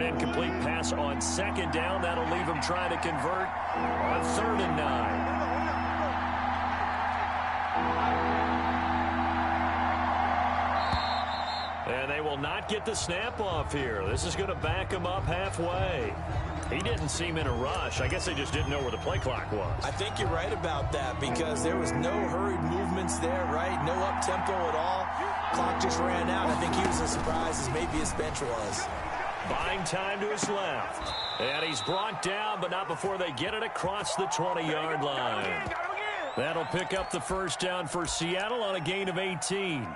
an incomplete pass on second down. That'll leave him trying to convert on 3rd and 9. And they will not get the snap off here. This is going to back him up halfway. He didn't seem in a rush. I guess they just didn't know where the play clock was. I think you're right about that because there was no hurried movements there, right? No up-tempo at all. Clock just ran out. I think he was as surprised as maybe his bench was. Buying time to his left. And he's brought down, but not before they get it across the 20-yard line. That'll pick up the first down for Seattle on a gain of 18.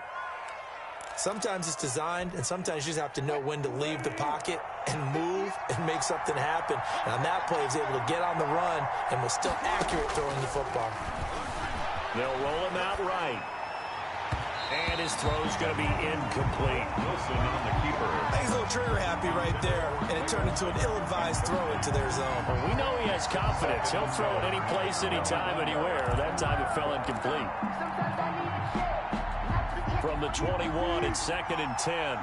Sometimes it's designed, and sometimes you just have to know when to leave the pocket and move and make something happen. And on that play, he was able to get on the run and was still accurate throwing the football. They'll roll him out right. And his throw's going to be incomplete. Wilson on the keeper. He's a little trigger happy right there, and it turned into an ill-advised throw into their zone. Well, we know he has confidence. He'll throw it any place, anytime, anywhere. That time it fell incomplete. From the 21, it's 2nd and 10.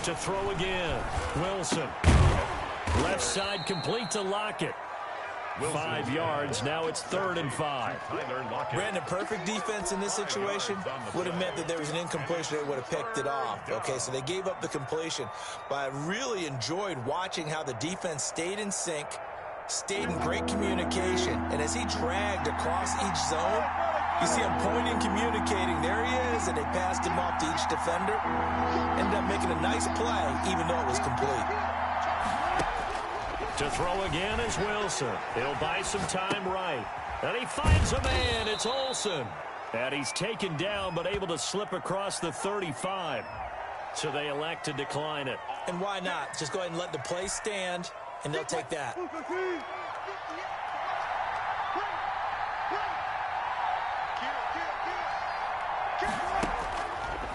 To throw again. Wilson. Left side complete to Lockett. 5 yards. Now it's 3rd and 5. Brandon, perfect defense in this situation would have meant that there was an incompletion. They would have picked it off. Okay, so they gave up the completion. But I really enjoyed watching how the defense stayed in sync, stayed in great communication. And as he dragged across each zone, you see him pointing, communicating. There he is, and they passed him off to each defender. Ended up making a nice play, even though it was complete. To throw again is Wilson. He'll buy some time right. And he finds a man. It's Olsen. And he's taken down but able to slip across the 35. So they elect to decline it. And why not? Just go ahead and let the play stand, and they'll take that.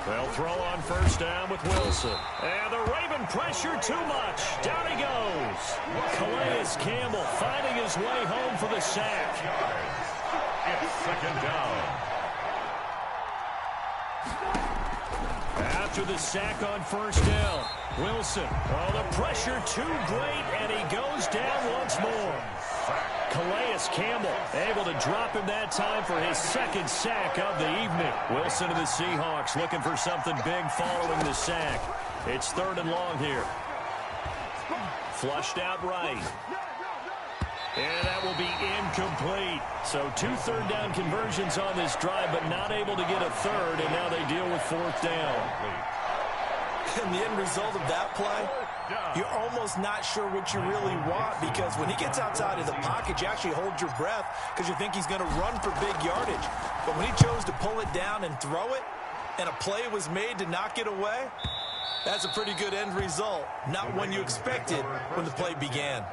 They'll throw on first down with Wilson. And the Raven pressure too much. Down he goes. Calais Campbell finding his way home for the sack. It's 2nd down. After the sack on first down, Wilson. Oh, the pressure too great, and he goes down once more. Calais Campbell able to drop him that time for his 2nd sack of the evening. Wilson and the Seahawks looking for something big following the sack. It's 3rd and long here. Flushed out right. And that will be incomplete. So 2 third-down conversions on this drive, but not able to get a third, and now they deal with 4th down. And the end result of that play, you're almost not sure what you really want, because when he gets outside of the pocket, you actually hold your breath because you think he's going to run for big yardage. But when he chose to pull it down and throw it, and a play was made to knock it away, that's a pretty good end result. Not one you expected when the play began.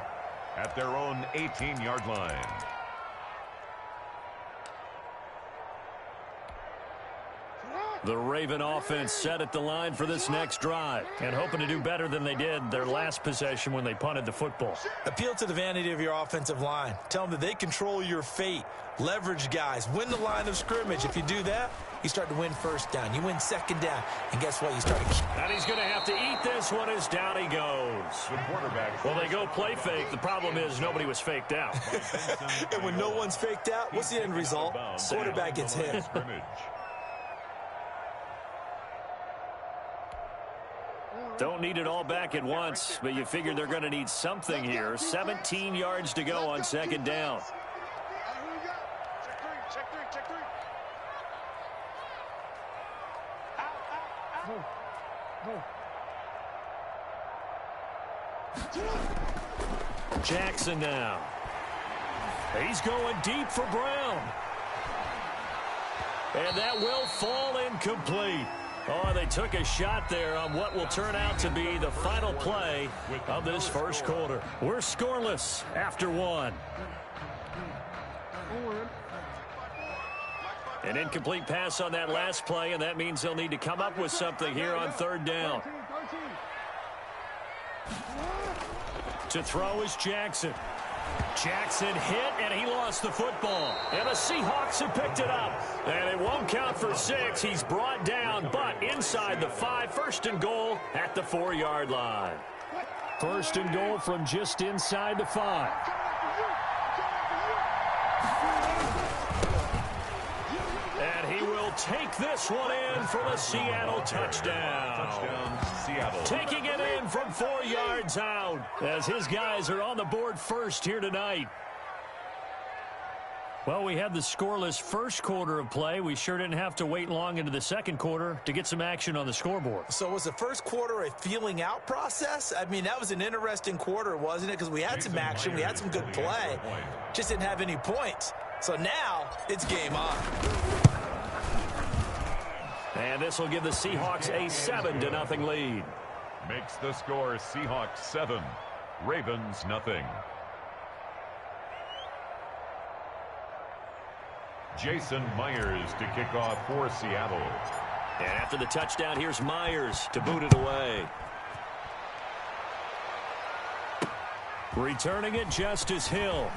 At their own 18-yard line. The Raven offense set at the line for this next drive and hoping to do better than they did their last possession when they punted the football. Appeal to the vanity of your offensive line. Tell them that they control your fate. Leverage guys. Win the line of scrimmage. If you do that, you start to win first down. You win 2nd down. And guess what? You start to... And he's going to have to eat this one as down he goes. The quarterback. Well, they go play fake. The problem is nobody was faked out. And when no one's faked out, what's the end result? Quarterback gets hit. Don't need it all back at once, but you figure they're going to need something here. 17 yards to go on 2nd down. Jackson now. He's going deep for Brown. And that will fall incomplete. Oh, they took a shot there on what will turn out to be the final play of this first quarter. We're scoreless after 1. An incomplete pass on that last play, and that means they'll need to come up with something here on 3rd down. To throw is Jackson. Jackson hit, and he lost the football. And the Seahawks have picked it up. And it won't count for 6. He's brought down, but inside the 5. First and goal at the 4-yard line. First and goal from just inside the 5. And he will take this one in for the Seattle touchdown. Seattle. Taking it in from 4 yards out as his guys are on the board first here tonight. Well, we had the scoreless first quarter of play. We sure didn't have to wait long into the second quarter to get some action on the scoreboard. So was the first quarter a feeling out process? I mean, that was an interesting quarter, wasn't it? Because we had some action, we had some good play, just didn't have any points. So now it's game on. And this will give the Seahawks a 7-0 lead. Makes the score Seahawks 7, Ravens nothing. Jason Myers to kick off for Seattle. And after the touchdown, here's Myers to boot it away. Returning it, Justice Hill.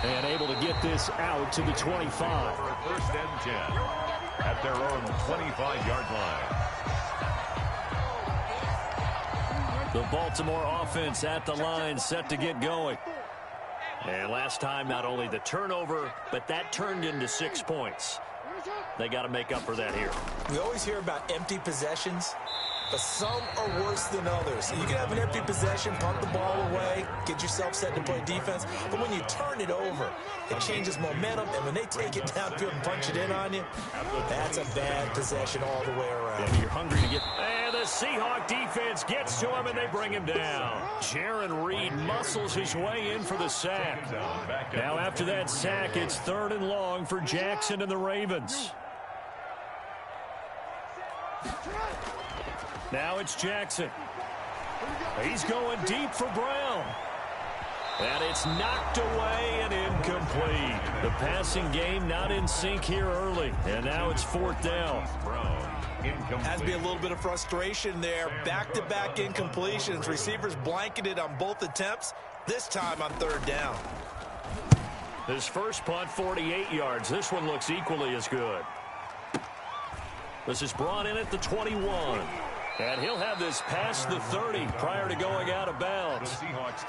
And able to get this out to the 25. First and 10 at their own 25-yard line. The Baltimore offense at the line, set to get going. And last time, not only the turnover, but that turned into 6 points. They got to make up for that here. We always hear about empty possessions, but some are worse than others. You can have an empty possession, punt the ball away, get yourself set to play defense, but when you turn it over, it changes momentum, and when they take it downfield and punch it in on you, that's a bad possession all the way around. Yeah, you're hungry to get... And the Seahawk defense gets to him, and they bring him down. Jaron Reed muscles his way in for the sack. Now after that sack, it's 3rd and long for Jackson and the Ravens. Now it's Jackson. He's going deep for Brown. And it's knocked away and incomplete. The passing game not in sync here early. And now it's 4th down. Has to be a little bit of frustration there. Back-to-back incompletions. Receivers blanketed on both attempts. This time on 3rd down. His first punt, 48 yards. This one looks equally as good. This is brought in at the 21. And he'll have this past the 30 prior to going out of bounds.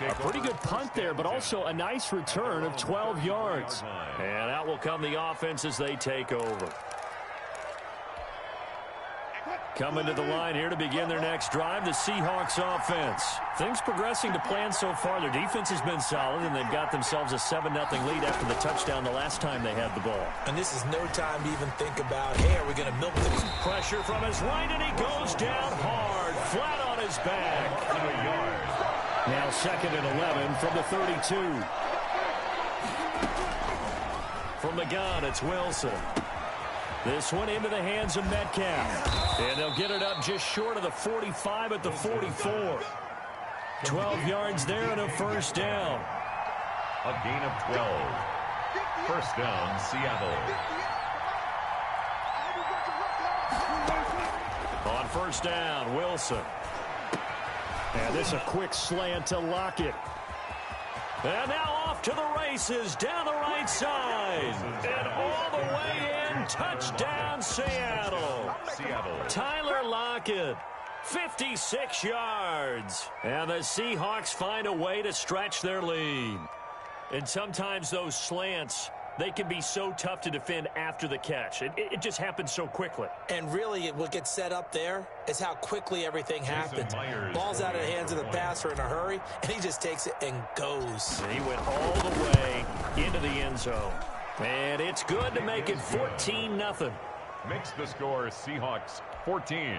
A pretty good punt there, but also a nice return of 12 yards. And out will come the offense as they take over. Coming to the line here to begin their next drive, the Seahawks offense. Things progressing to plan so far. Their defense has been solid, and they've got themselves a 7-0 lead after the touchdown the last time they had the ball. And this is no time to even think about, hey, are we going to milk this? Pressure from his right, and he goes down hard, flat on his back. Now 2nd and 11 from the 32. From the gun, it's Wilson. This one into the hands of Metcalf. And they'll get it up just short of the 45 at the 44. 12 yards there and a 1st down. A gain of 12. 1st down, Seattle. On 1st down, Wilson. And this a quick slant to Lockett. And now off to the races, down the right side. And all the way in, touchdown Seattle. Tyler Lockett, 56 yards. And the Seahawks find a way to stretch their lead. And sometimes those slants, they can be so tough to defend after the catch. It just happens so quickly. And really, what gets set up there is how quickly everything happens. Ball's out of the hands of the passer in a hurry, and he just takes it and goes. And he went all the way into the end zone. And it's good to make it 14-0. Makes the score Seahawks 14,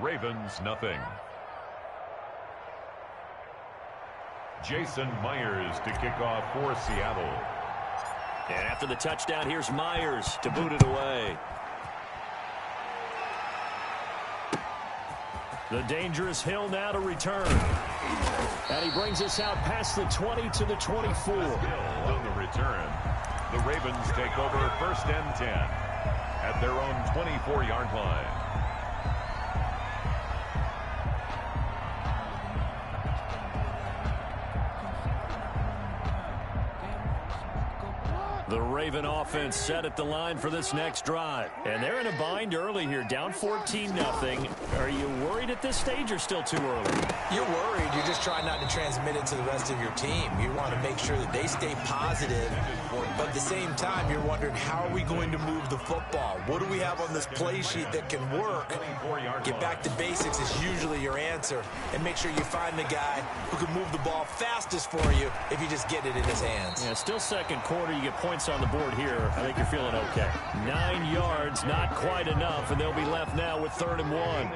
Ravens nothing. Jason Myers to kick off for Seattle. And after the touchdown, here's Myers to boot it away. The dangerous Hill now to return. And he brings us out past the 20 to the 24. On the return, the Ravens take over 1st and 10 at their own 24-yard line. The Raven offense set at the line for this next drive. And they're in a bind early here, down 14-0. Are you worried at this stage or still too early? You're worried. You're just trying not to transmit it to the rest of your team. You want to make sure that they stay positive. But at the same time, you're wondering, how are we going to move the football? What do we have on this play sheet that can work? Get back to basics is usually your answer. And make sure you find the guy who can move the ball fastest for you if you just get it in his hands. Yeah, still second quarter. You get points on the board here. I think you're feeling okay. 9 yards, not quite enough, and they'll be left now with 3rd and 1.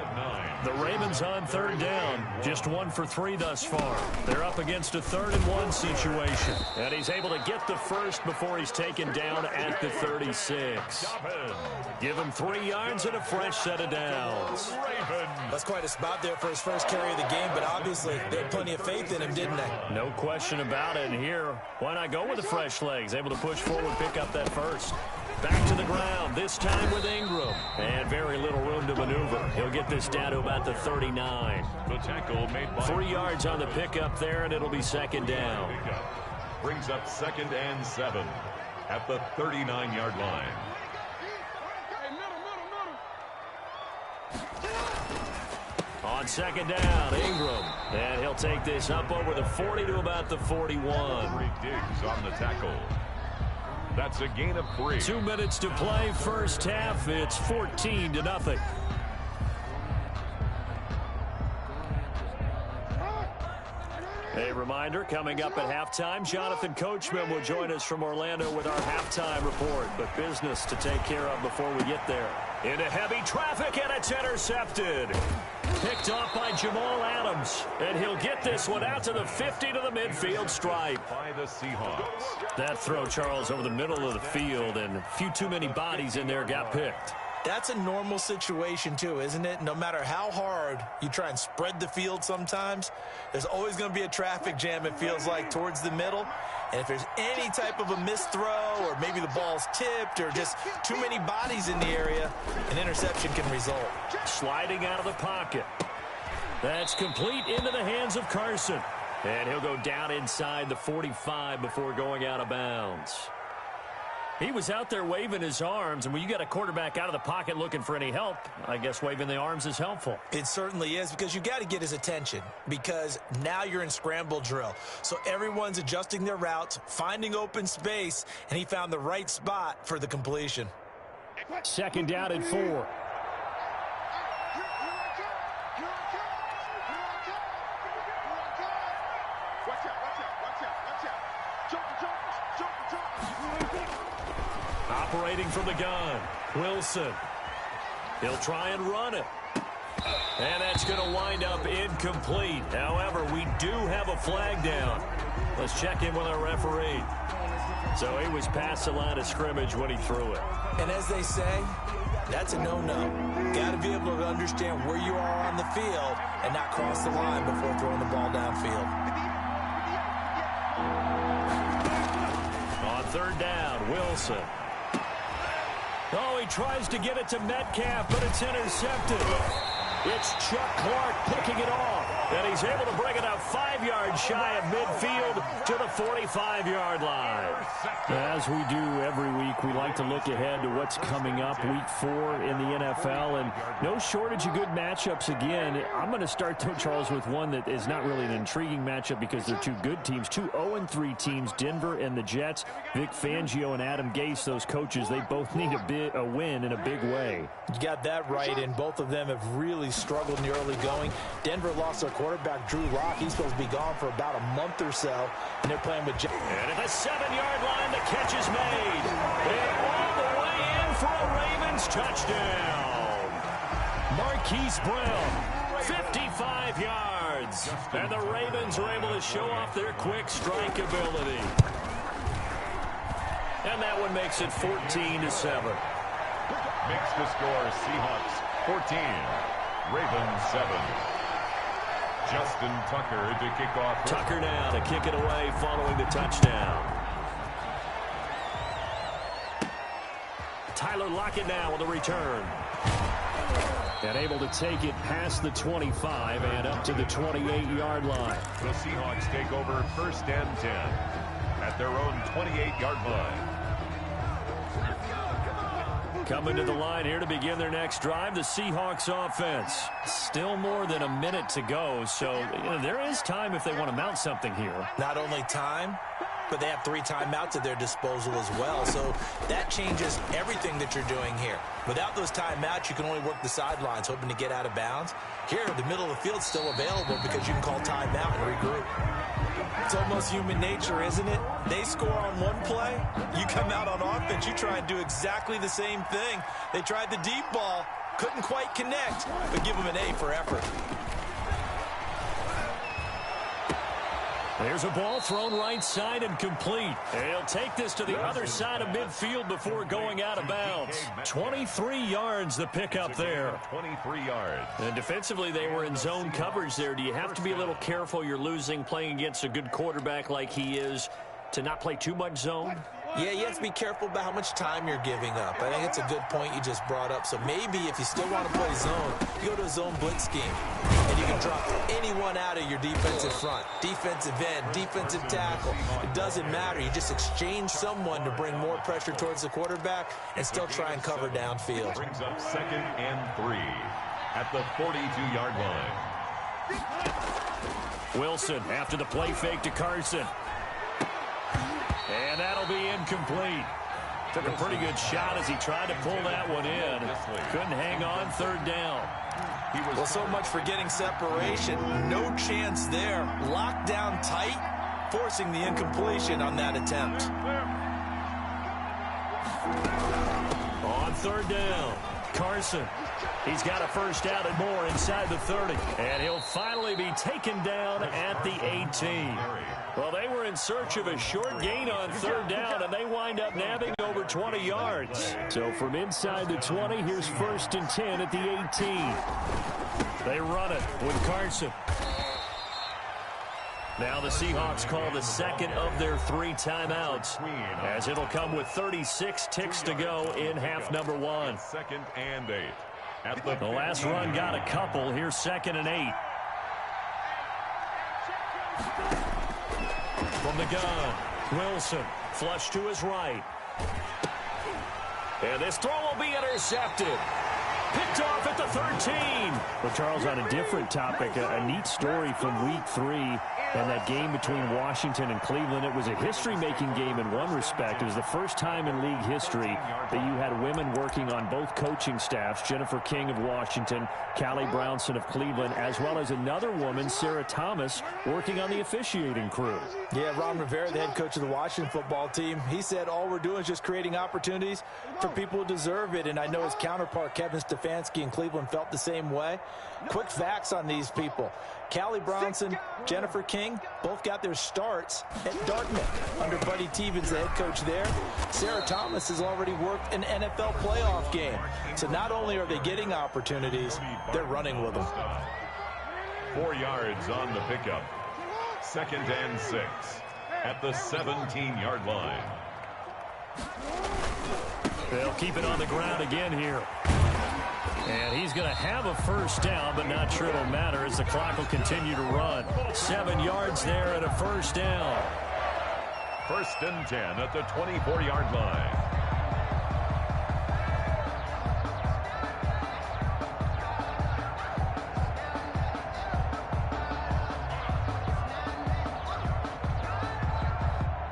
The Ravens on 3rd down. Just 1 for 3 thus far. They're up against a 3rd and 1 situation. And he's able to get the first before he's taken down at the 36. Give him 3 yards and a fresh set of downs. That's quite a spot there for his first carry of the game, but obviously they had plenty of faith in him, didn't they? No question about it. And here, why not go with the fresh legs? Able to push forward, pick up that first. Back to the ground, this time with Ingram. And very little room to maneuver. He'll get this down to about the 39. The tackle made by 3 yards on the pickup there, and it'll be 2nd down. Brings up 2nd and 7 at the 39-yard line. On 2nd down, Ingram. And he'll take this up over the 40 to about the 41. Diggs on the tackle. That's a gain of 3. 2 minutes to play, first half. It's 14-0. A reminder, coming up at halftime, Jonathan Coachman will join us from Orlando with our halftime report. But business to take care of before we get there. Into heavy traffic, and it's intercepted. Picked off by Jamal Adams. And he'll get this one out to the 50 to the midfield stripe. By the Seahawks. That throw, Charles, over the middle of the field, and a few too many bodies in there got picked. That's a normal situation, too, isn't it? No matter how hard you try and spread the field sometimes, there's always going to be a traffic jam, it feels like, towards the middle. And if there's any type of a missed throw, or maybe the ball's tipped, or just too many bodies in the area, an interception can result. Sliding out of the pocket. That's complete into the hands of Carson. And he'll go down inside the 45 before going out of bounds. He was out there waving his arms, and when you got a quarterback out of the pocket looking for any help, I guess waving the arms is helpful. It certainly is, because you got to get his attention, because now you're in scramble drill. So everyone's adjusting their routes, finding open space, and he found the right spot for the completion. 2nd down and 4. Operating from the gun, Wilson. He'll try and run it. And that's going to wind up incomplete. However, we do have a flag down. Let's check in with our referee. So he was past the line of scrimmage when he threw it. And as they say, that's a no-no. Got to be able to understand where you are on the field and not cross the line before throwing the ball downfield. On 3rd down, Wilson. Oh, he tries to get it to Metcalf, but it's intercepted. It's Chuck Clark picking it off, and he's able to bring it up 5 yards shy of midfield to the 45-yard line. As we do every week, we like to look ahead to what's coming up week 4 in the NFL, and no shortage of good matchups again. I'm going to start, though, Charles, with one that is not really an intriguing matchup because they're two good teams, 2 0-3 teams, Denver and the Jets. Vic Fangio and Adam Gase, those coaches, they both need a win in a big way. You got that right, and both of them have really struggled in the early going. Denver lost their quarterback, Drew Lock. He's supposed to be gone for about a month or so, and they're playing with Jets. And at the 7-yard line, the catch is made. And all the way in for a Ravens touchdown. Marquise Brown, 55 yards. And the Ravens are able to show off their quick strike ability. And that one makes it 14-7. Makes the score Seahawks 14, Ravens 7. Justin Tucker to kick off. Tucker now to kick it away following the touchdown. Tyler Lockett now with a return. And able to take it past the 25 and up to the 28-yard line. The Seahawks take over 1st and 10 at their own 28-yard line. Coming to the line here to begin their next drive, the Seahawks offense. Still more than a minute to go, so there is time if they want to mount something here. Not only time, but they have 3 timeouts at their disposal as well, so that changes everything that you're doing here. Without those timeouts, you can only work the sidelines, hoping to get out of bounds. Here, the middle of the field's still available because you can call timeout and regroup. It's almost human nature, isn't it? They score on one play, you come out on offense, you try and do exactly the same thing. They tried the deep ball, couldn't quite connect, but give them an A for effort. There's a ball thrown right side and complete. He'll take this to the other side of midfield before going out of bounds. 23 yards the pickup there. 23 yards. And defensively, they were in zone coverage there. Do you have to be a little careful? You're losing playing against a good quarterback like he is to not play too much zone? Yeah, you have to be careful about how much time you're giving up. I think it's a good point you just brought up. So maybe if you still want to play zone, you go to a zone blitz scheme. And you can drop anyone out of your defensive front. Defensive end, defensive tackle. It doesn't matter. You just exchange someone to bring more pressure towards the quarterback and still try and cover downfield. Brings up 2nd and 3 at the 42-yard line. Wilson after the play fake to Carson. And that'll be incomplete. Took a pretty good shot as he tried to pull that one in. Couldn't hang on 3rd down. Well, so much for getting separation. No chance there. Locked down tight, forcing the incompletion on that attempt. On 3rd down, Carson. He's got a first down and more inside the 30. And he'll finally be taken down at the 18. Well, they were in search of a short gain on 3rd down, and they wind up nabbing over 20 yards. So from inside the 20, here's 1st and 10 at the 18. They run it with Carson. Now the Seahawks call the 2nd of their 3 timeouts, as it'll come with 36 ticks to go in half number 1. 2nd and 8. The last run got a couple. Here's 2nd and 8. From the gun, Wilson, flush to his right. And this throw will be intercepted. Picked off at the 13. Well, Charles, on a different topic, a neat story from week 3 and that game between Washington and Cleveland. It was a history-making game in one respect. It was the first time in league history that you had women working on both coaching staffs, Jennifer King of Washington, Callie Brownson of Cleveland, as well as another woman, Sarah Thomas, working on the officiating crew. Yeah, Ron Rivera, the head coach of the Washington football team, he said all we're doing is just creating opportunities for people who deserve it. And I know his counterpart, Kevin Stefanski in Cleveland, felt the same way. Quick facts on these people. Callie Brownson, Jennifer King, both got their starts at Dartmouth under Buddy Tevens, the head coach there. Sarah Thomas has already worked an NFL playoff game. So not only are they getting opportunities, they're running with them. 4 yards on the pickup. 2nd and 6 at the 17-yard line. They'll keep it on the ground again here. And he's going to have a first down, but not sure it'll matter as the clock will continue to run. 7 yards there and a first down. 1st and 10 at the 24-yard line.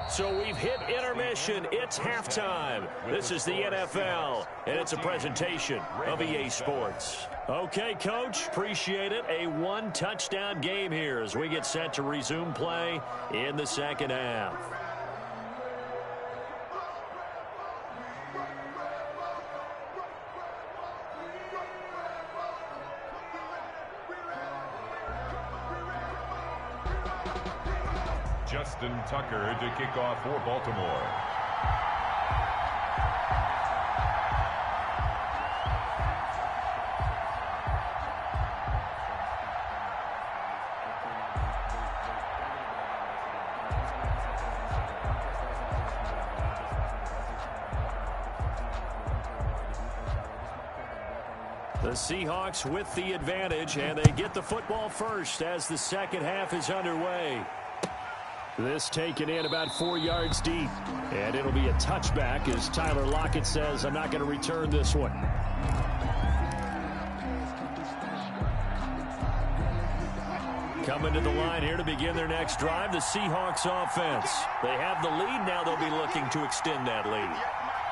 So we've hit intermission. It's halftime. This is the NFL, and it's a presentation of EA Sports. Okay, Coach, appreciate it. A 1-touchdown game here as we get set to resume play in the second half. Justin Tucker to kick off for Baltimore. The Seahawks with the advantage, and they get the football first as the second half is underway. This taken in about 4 yards deep. And it'll be a touchback as Tyler Lockett says, I'm not going to return this one. Coming to the line here to begin their next drive, the Seahawks offense. They have the lead. Now they'll be looking to extend that lead.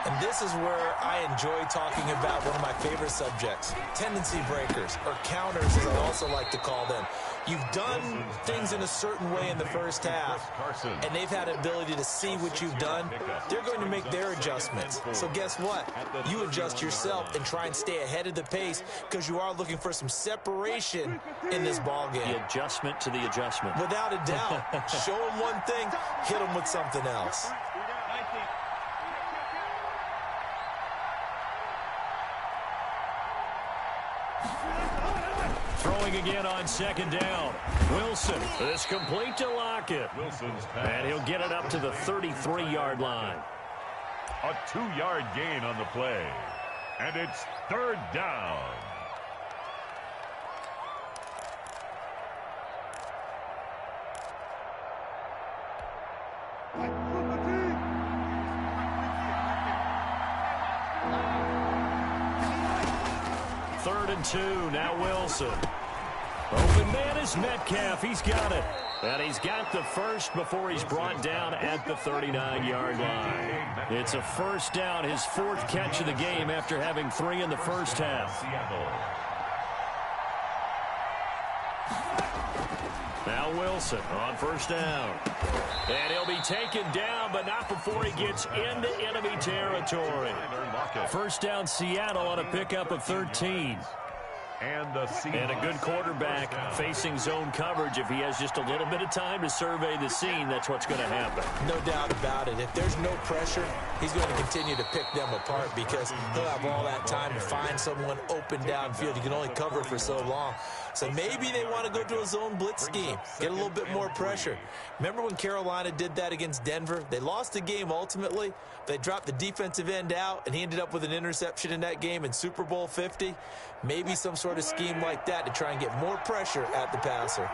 And this is where I enjoy talking about one of my favorite subjects, tendency breakers, or counters as I also like to call them. You've done things in a certain way in the first half, and they've had an ability to see what you've done. They're going to make their adjustments. So guess what? You adjust yourself and try and stay ahead of the pace because you are looking for some separation in this ball game. The adjustment to the adjustment. Without a doubt. Show them one thing, hit them with something else. Throwing again on second down. Wilson is complete to Lockett. And he'll get it up to the 33-yard line. A 2-yard gain on the play. And it's third down. Third and 2, now Wilson. Open man is Metcalf. He's got it. And he's got the first before he's brought down at the 39-yard line. It's a first down, his fourth catch of the game after having 3 in the first half. Now Wilson on first down. And he'll be taken down, but not before he gets into enemy territory. First down Seattle on a pickup of 13. And a good quarterback facing zone coverage. If he has just a little bit of time to survey the scene, that's what's going to happen. No doubt about it. If there's no pressure, he's going to continue to pick them apart because he'll have all that time to find someone open downfield. You can only cover for so long. So maybe they want to go to a zone blitz scheme, get a little bit more pressure. Remember when Carolina did that against Denver? They lost the game ultimately. They dropped the defensive end out, and he ended up with an interception in that game in Super Bowl 50. Maybe some sort of scheme like that to try and get more pressure at the passer.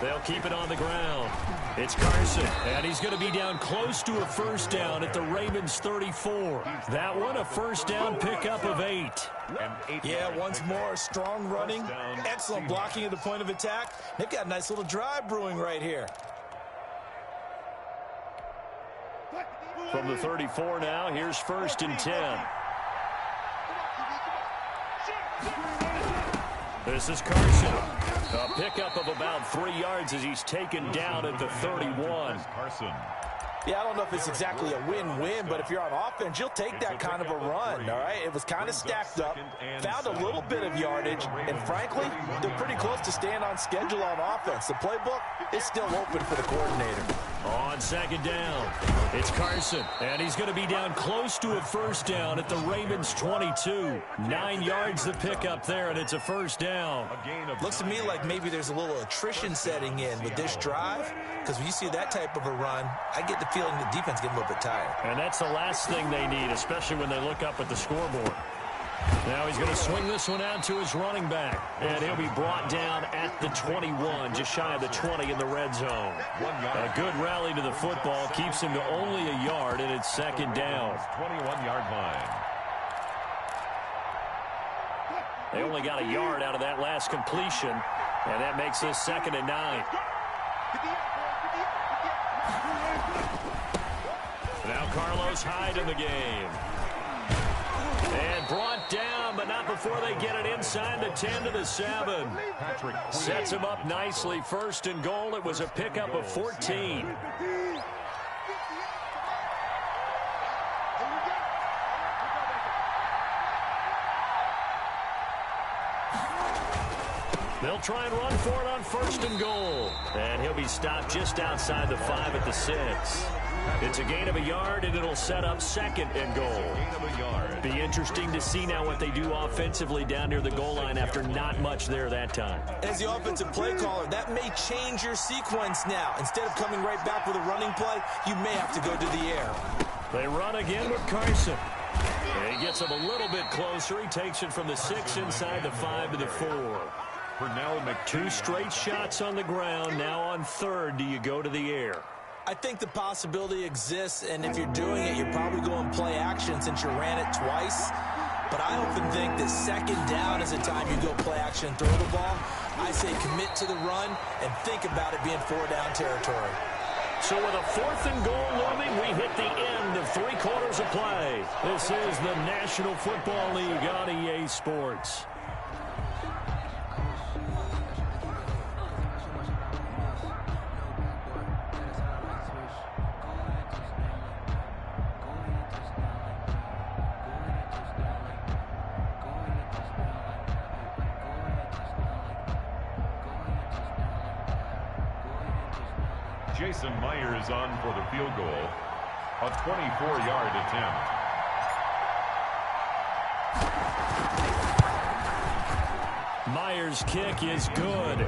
They'll keep it on the ground. It's Carson, and he's going to be down close to a first down at the Ravens 34. That one, a first down pickup of 8. Yeah, once more, strong running, excellent blocking at the point of attack. They've got a nice little drive brewing right here. From the 34 now, here's first and 10. This is Carson. A pickup of about 3 yards as he's taken down at the 31. Carson. Yeah, I don't know if it's exactly a win-win, but if you're on offense, you'll take that kind of a run, all right? It was kind of stacked up, found a little bit of yardage, and frankly, they're pretty close to staying on schedule on offense. The playbook is still open for the coordinator. On second down, it's Carson, and he's going to be down close to a first down at the Ravens 22. 9 yards the pickup there, and it's a first down. Looks to me like maybe there's a little attrition setting in with this drive, because when you see that type of a run, I get the feeling the defense getting a little bit tired. And that's the last thing they need, especially when they look up at the scoreboard. Now he's going to swing this one out to his running back. And he'll be brought down at the 21, just shy of the 20 in the red zone. A good rally to the football keeps him to only a yard, and it's second down. 21-yard line. They only got a yard out of that last completion, and that makes this second and 9. Now Carlos Hyde in the game. And brought down, but not before they get it inside the 10 to the 7. Sets him up nicely. First and goal. It was a pickup of 14. They'll try and run for it on first and goal. And he'll be stopped just outside the 5 at the 6. It's a gain of a yard, and it'll set up second and goal. Be interesting to see now what they do offensively down near the goal line after not much there that time. As the offensive play caller, that may change your sequence now. Instead of coming right back with a running play, you may have to go to the air. They run again with Carson. He gets him a little bit closer. He takes it from the 6 inside the 5 to the 4. Two straight shots on the ground. Now on third, do you go to the air? I think the possibility exists, and if you're doing it, you're probably going play action since you ran it twice. But I often think that second down is the time you go play action and throw the ball. I say commit to the run and think about it being 4-down territory. So with a 4th and goal looming, we hit the end of 3 quarters of play. This is the National Football League on EA Sports. Jason Myers on for the field goal. A 24-yard attempt. Myers' kick is good.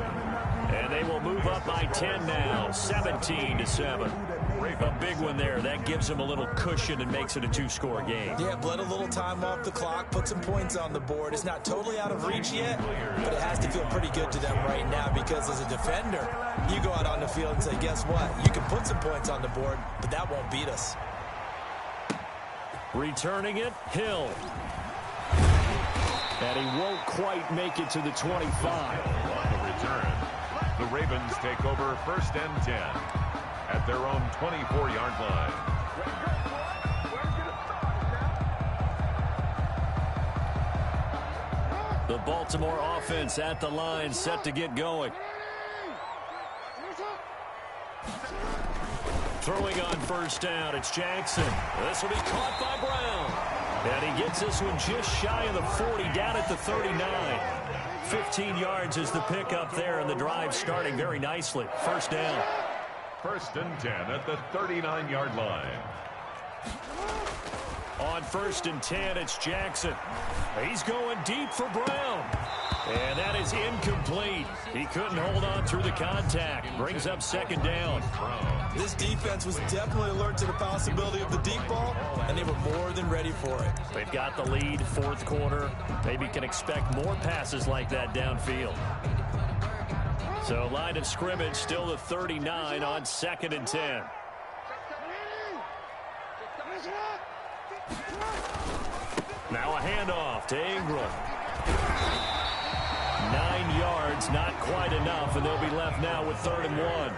And they will move up by 10 now, 17-7. A big one there. That gives them a little cushion and makes it a 2-score game. Yeah, bled a little time off the clock, put some points on the board. It's not totally out of reach yet, but it has to feel pretty good to them right now because as a defender, you go out on the field and say, guess what? You can put some points on the board, but that won't beat us. Returning it, Hill. And he won't quite make it to the 25. On the return, the Ravens take over 1st and 10 at their own 24-yard line. The Baltimore offense at the line, set to get going. Throwing on 1st down, it's Jackson. This will be caught by Brown. And he gets this one just shy of the 40, down at the 39. 15 yards is the pickup there, and the drive starting very nicely. 1st down. 1st and 10 at the 39-yard line. On 1st and 10, it's Jackson. He's going deep for Brown. And that is incomplete. He couldn't hold on through the contact. Brings up 2nd down. This defense was definitely alert to the possibility of the deep ball, and they were more than ready for it. They've got the lead, 4th quarter. Maybe can expect more passes like that downfield. So line of scrimmage still the 39 on 2nd and 10. Now a handoff to Ingram. 9 yards, not quite enough, and they'll be left now with 3rd and 1.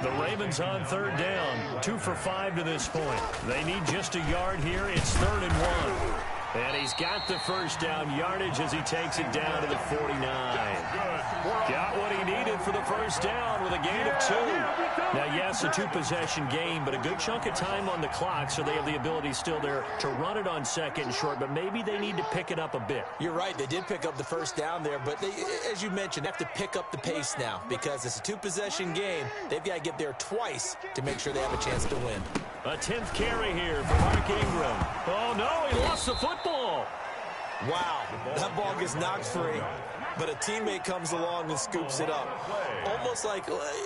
The Ravens on 3rd down, 2 for 5 to this point. They need just a yard here. It's 3rd and 1. And he's got the 1st down yardage as he takes it down to the 49. Got what he needed for the 1st down with a gain of 2. Now, yes, a 2-possession game, but a good chunk of time on the clock, so they have the ability still there to run it on 2nd and short, but maybe they need to pick it up a bit. You're right. They did pick up the 1st down there, but they, as you mentioned, have to pick up the pace now because it's a 2-possession game. They've got to get there twice to make sure they have a chance to win. A 10th carry here for Mark Ingram. Oh, no, he lost the football. Wow, that ball gets knocked free, but a teammate comes along and scoops it up.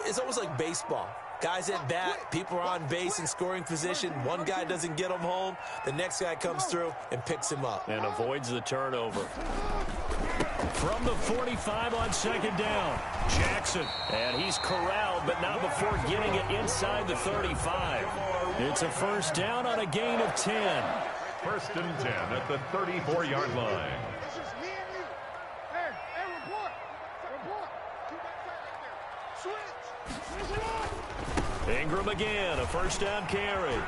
It's almost like baseball. Guys at bat, people are on base in scoring position. One guy doesn't get him home. The next guy comes through and picks him up. And avoids the turnover. From the 45 on 2nd down, Jackson. And he's corralled, but not before getting it inside the 35. It's a 1st down on a gain of 10. 1st and 10 at the 34-yard line. Ingram again, a 1st down carry.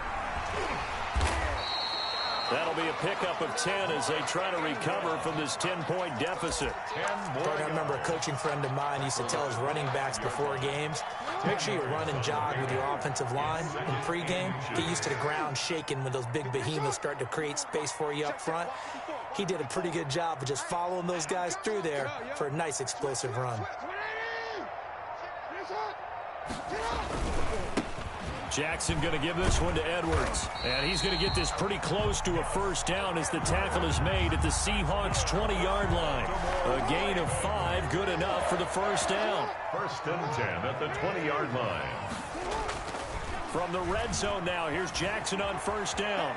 That'll be a pickup of 10 as they try to recover from this 10-point deficit. I remember a coaching friend of mine used to tell his running backs before games, make sure you run and jog with your offensive line in pregame. Get used to the ground shaking when those big behemoths start to create space for you up front. He did a pretty good job of just following those guys through there for a nice explosive run. Jackson going to give this one to Edwards. And he's going to get this pretty close to a 1st down as the tackle is made at the Seahawks' 20-yard line. A gain of 5, good enough for the 1st down. 1st and 10 at the 20-yard line. From the red zone now, here's Jackson on 1st down.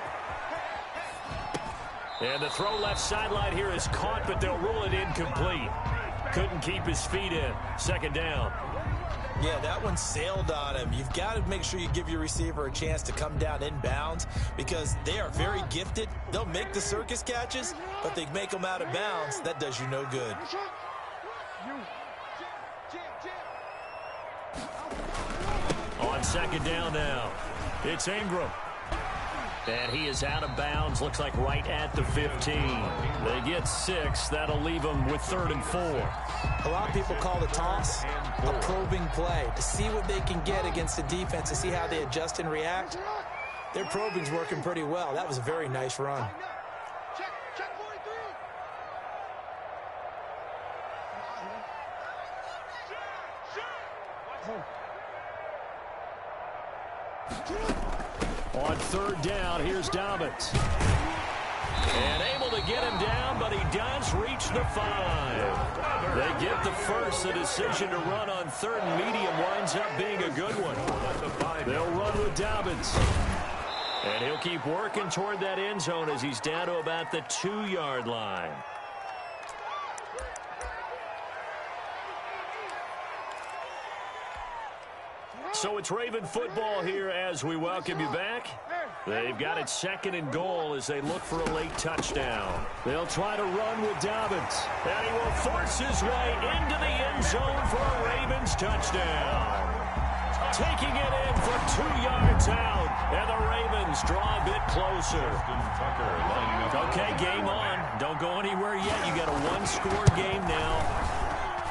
And the throw left sideline here is caught, but they'll rule it incomplete. Couldn't keep his feet in. Second down. Yeah, that one sailed on him. You've got to make sure you give your receiver a chance to come down inbounds because they are very gifted. They'll make the circus catches, but they make them out of bounds. That does you no good. On second down now, it's Ingram. And he is out of bounds, looks like right at the 15. They get 6. That'll leave them with 3rd and 4. A lot of people call the toss a probing play to see what they can get against the defense, to see how they adjust and react. Their probing's working pretty well. That was a very nice run. On 3rd down, here's Dobbins. And able to get him down, but he does reach the 5. They get the first. The decision to run on 3rd and medium winds up being a good one. They'll run with Dobbins. And he'll keep working toward that end zone as he's down to about the 2-yard line. So it's Raven football here as we welcome you back. They've got it 2nd and goal as they look for a late touchdown. They'll try to run with Dobbins. And he will force his way into the end zone for a Ravens touchdown. Taking it in for 2 yards out. And the Ravens draw a bit closer. Okay, game on. Don't go anywhere yet. You got a 1-score game now.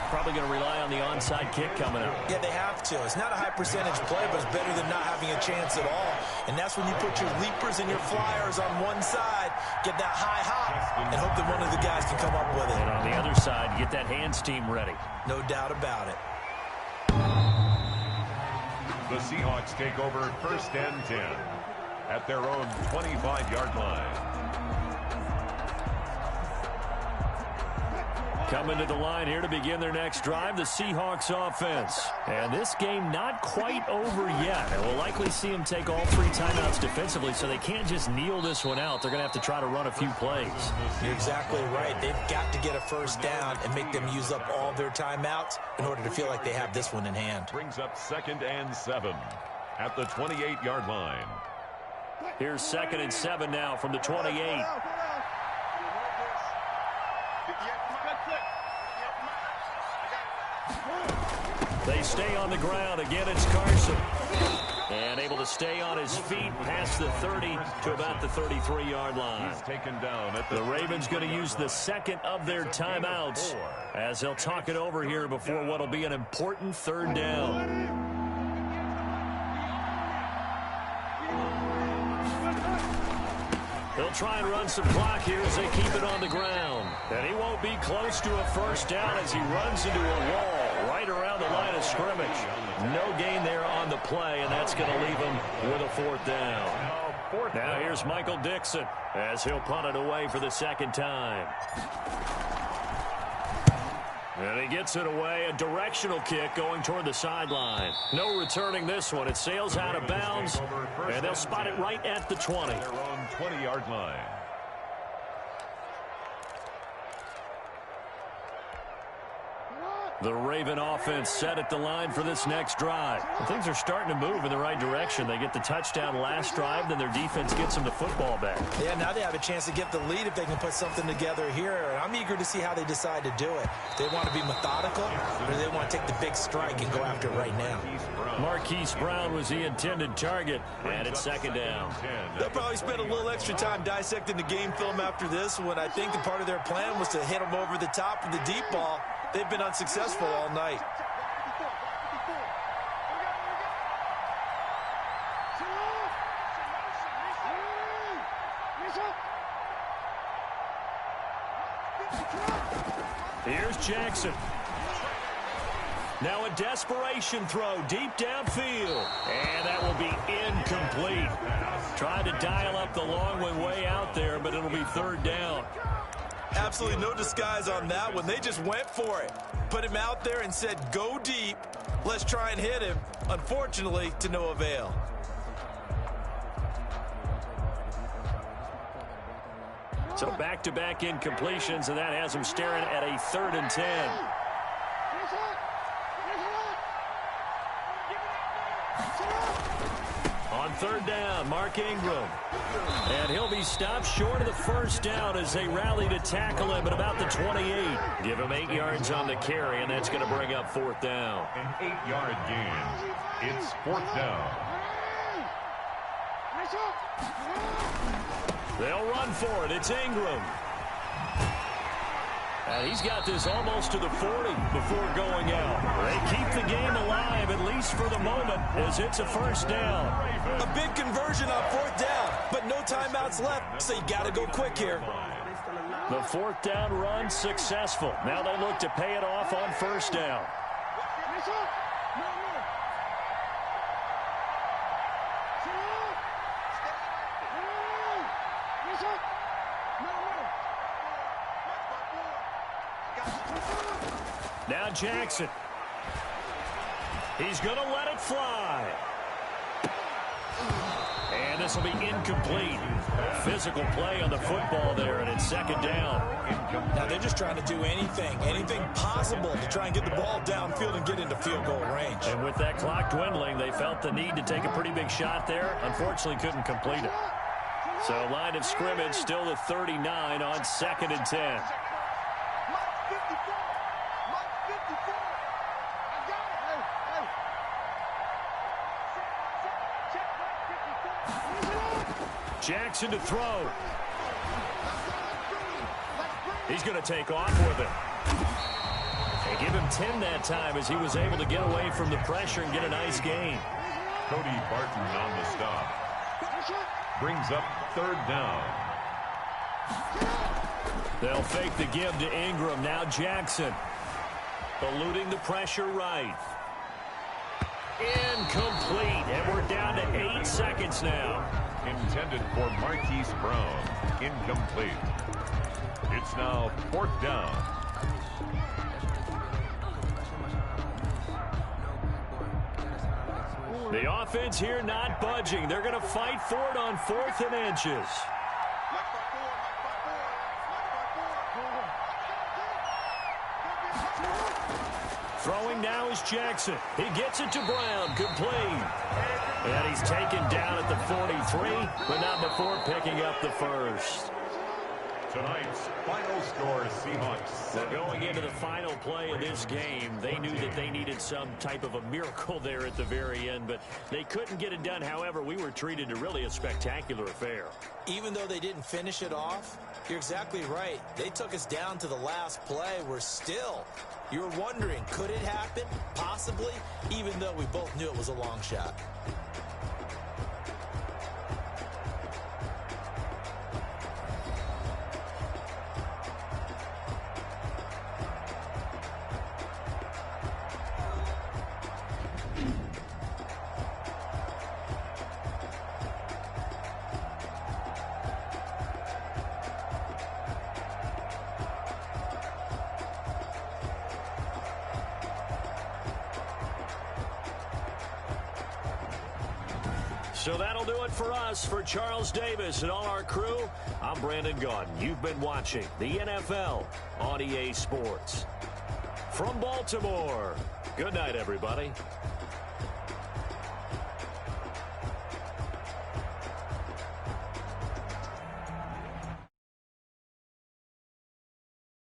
Probably going to rely on the onside kick coming up. Yeah, they have to. It's not a high percentage play, but it's better than not having a chance at all. And that's when you put your leapers and your flyers on one side, get that high hop, and hope that one of the guys can come up with it. And on the other side, get that hands team ready. No doubt about it. The Seahawks take over 1st and 10 at their own 25-yard line. Coming to the line here to begin their next drive, the Seahawks offense. And this game not quite over yet. And we'll likely see them take all 3 timeouts defensively, so they can't just kneel this one out. They're going to have to try to run a few plays. You're exactly right. They've got to get a 1st down and make them use up all their timeouts in order to feel like they have this one in hand. Brings up 2nd and 7 at the 28-yard line. Here's 2nd and 7 now from the 28. They stay on the ground. Again, it's Carson. And able to stay on his feet past the 30 to about the 33-yard line. He's taken down at the Ravens going to use the 2nd of their timeouts as they'll talk it over here before what will be an important 3rd down. They'll try and run some clock here as they keep it on the ground. And he won't be close to a 1st down as he runs into a wall right around the line of scrimmage. No gain there on the play, and that's going to leave him with a 4th down. Now here's Michael Dixon as he'll punt it away for the 2nd time. And he gets it away, a directional kick going toward the sideline. No returning this one. It sails out of bounds, and they'll spot it right at the 20. Their own 20-yard line. The Raven offense set at the line for this next drive. And things are starting to move in the right direction. They get the touchdown last drive, then their defense gets them the football back. Yeah, now they have a chance to get the lead if they can put something together here. And I'm eager to see how they decide to do it. They want to be methodical, or do they want to take the big strike and go after it right now? Marquise Brown was the intended target, and it's 2nd down. They'll probably spend a little extra time dissecting the game film after this one. I think that part of their plan was to hit them over the top with the deep ball. They've been unsuccessful all night. Here's Jackson. Now a desperation throw deep downfield. And that will be incomplete. Tried to dial up the long way out there, but it'll be 3rd down. Absolutely no disguise on that one. They just went for it. Put him out there and said, go deep. Let's try and hit him. Unfortunately, to no avail. So back-to-back incompletions, and that has him staring at a 3rd and 10. On 3rd down, Mark Ingram. And he'll be stopped short of the 1st down as they rally to tackle him at about the 28. Give him 8 yards on the carry, and that's going to bring up 4th down. An 8-yard gain. It's 4th down. They'll run for it. It's Ingram. And he's got this almost to the 40 before going out. They keep the game alive, at least for the moment, as it's a 1st down. A big conversion on 4th down, but no timeouts left, so you got to go quick here. The 4th down run successful. Now they look to pay it off on 1st down. Now Jackson. He's going to let it fly. And this will be incomplete. Physical play on the football there, and it's 2nd down. Now they're just trying to do anything possible to try and get the ball downfield and get into field goal range. And with that clock dwindling, they felt the need to take a pretty big shot there. Unfortunately, couldn't complete it. So line of scrimmage still the 39 on 2nd and 10. Jackson to throw. He's going to take off with it. They give him 10 that time as he was able to get away from the pressure and get a nice gain. Cody Barton on the stop. Brings up 3rd down. They'll fake the give to Ingram. Now Jackson. Eluding the pressure right. Incomplete. And we're down to 8 seconds now. Intended for Marquise Brown. Incomplete. It's now 4th down. The offense here not budging. They're going to fight for it on 4th and inches. Throwing now is Jackson. He gets it to Brown. Complete. And he's taken down at the 43, but not before picking up the 1st. Tonight's final score, Seahawks. So going into the final play of this game, they knew that they needed some type of a miracle there at the very end, but they couldn't get it done. However, we were treated to really a spectacular affair. Even though they didn't finish it off, you're exactly right. They took us down to the last play. We're still, you're wondering, could it happen? Possibly, even though we both knew it was a long shot. So that'll do it for us. For Charles Davis and all our crew, I'm Brandon Gaudin. You've been watching the NFL on EA Sports. From Baltimore, good night, everybody.